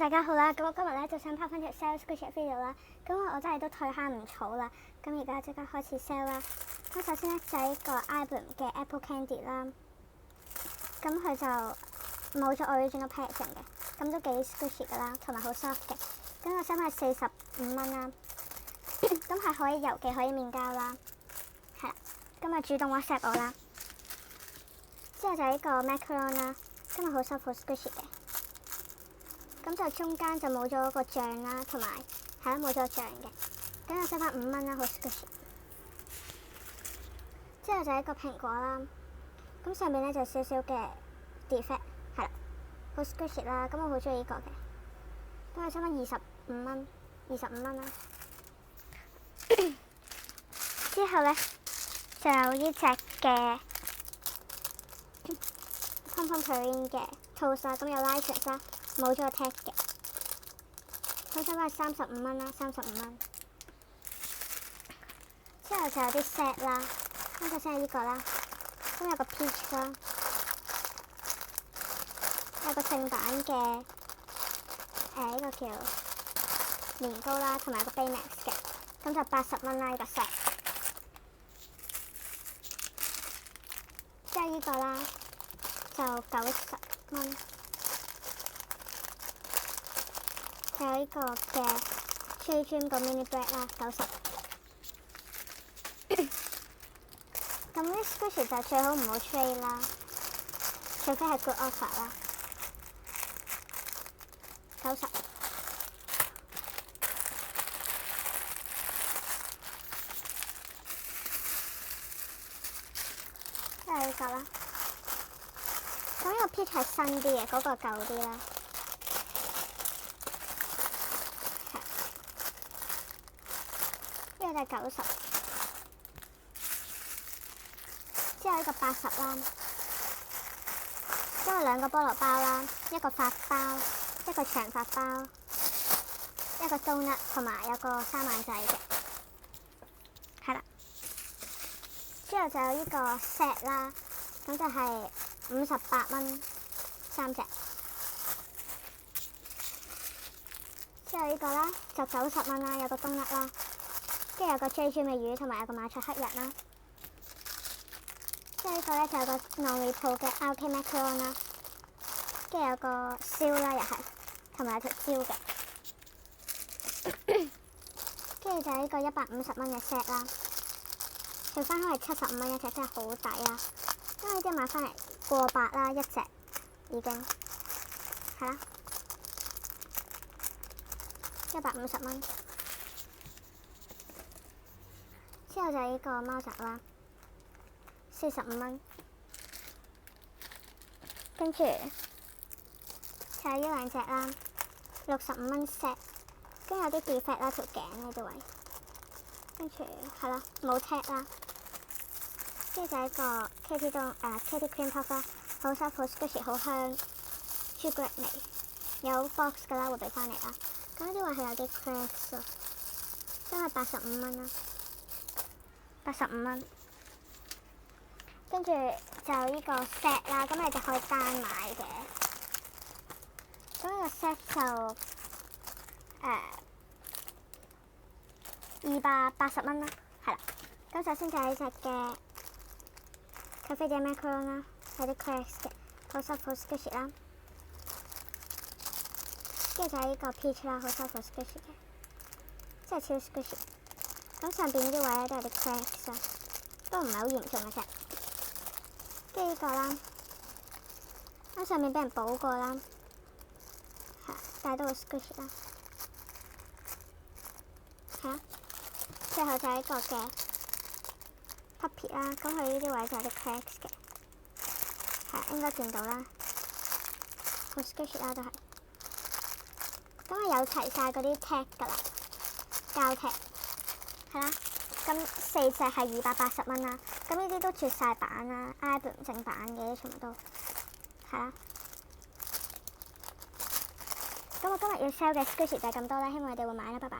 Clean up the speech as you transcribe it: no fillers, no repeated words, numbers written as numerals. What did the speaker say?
大家好啦，咁我今日咧就想拍翻條 sales Squishy video 啦。咁我真係都退慳唔草啦，咁而家即刻開始 sell 啦。咁首先咧就係一個 Ibram 嘅 Apple Candy 啦，咁佢就冇咗 original packaging 嘅，咁都幾 squishy 噶啦，同埋好 soft 嘅。咁個箱係45蚊啦，咁係可以郵寄可以面交啦，係啦。咁啊主動 WhatsApp 我啦。之後就係呢個 macaron 啦，今日好 soft 好 squishy 嘅。咁就中間就冇咗嗰個醬啦，同埋係啦冇咗醬嘅，咁就收翻5蚊啦，好 squishy。之後就係一個蘋果啦，咁上面咧就少少嘅 defect 係啦，好 squishy 啦，咁我好中意呢個嘅，咁就收翻25蚊啦。之後咧就有呢隻嘅 Pom Pralines 嘅 toast 啦，咁有 license 啦。冇咗個 tag 嘅，咁收翻35蚊啦，35蚊。之後就有啲 set 啦，咁首先係呢個啦，咁有個 peach 啦，有個正版嘅呢個叫年糕啦，同埋個 Baymax 嘅，咁就80蚊啦呢個 set。之後呢個啦，就90蚊。仲有呢個嘅 Cherry Dream 個 mini bread 啦，90。咁呢 squishy 就最好唔好 trade 啦，除非係 good offer 啦，90。即係呢個啦。咁呢個 peach 係新啲嘅，嗰個舊啲啦。呢個就係90，之後呢個80啦，因為兩個菠蘿包啦，一個發包，一個長發包，一個 donut 同埋有個3萬仔嘅，係啦。之後就有呢個 set 啦，咁就係58蚊3隻。之後呢個啦就90蚊啦，有個 donut 啦。跟住有個 J Dream 嘅魚同埋有個馬賽克人啦，之後呢個咧就有個 non-repro 嘅 RK macaron 啦，跟住有個燒啦又係，同埋有條蕉嘅，跟住就係呢個150蚊嘅 set 啦，佢翻開係75蚊一隻，真係好抵啦，因為呢啲買翻嚟過百啦一隻已經，係啦，150蚊。之後就係呢個貓爪啦，45蚊。跟住就係呢兩隻啦，65蚊 set。跟住有啲 defect 啦，條頸呢度位。跟住係啦，冇 tag 啦。跟住就係一個 Katy Cream Puff 啦，好 soft 好 squishy 好香，朱古力味。有 box 㗎啦，會俾翻嚟啦。咁呢啲位係有啲 cracks 咯，因為85蚊啦。85蚊，跟住就呢個 set 啦，咁你就可以單買嘅。咁呢個 set 就280蚊啦，係啦。咁首先就係呢隻嘅咖啡姐 macaron 啦，有啲 cracks 嘅，好 soft 好 squishy 啦。跟住就係呢個 peach 啦，好 soft 好 squishy 嘅，真係超 squishy。咁上邊呢啲位咧都有啲 cracks 啊，都唔係好嚴重嘅啫。跟住呢個啦，咁上面俾人補過啦，係，但係都好 squishy 啦，係啊。最後就係一個嘅 puppy 啦，咁佢呢啲位就有啲 cracks 嘅，係應該見到啦，好 squishy 啦都係。咁我有齊晒嗰啲 tag 㗎啦，膠 tag。係啦，咁4隻係280蚊啦，咁呢啲都絕晒版啦 ，Ibram 正版嘅全部都係啦。咁我今日要 sell 嘅 squishy 就係咁多啦，希望你哋會買啦，拜拜。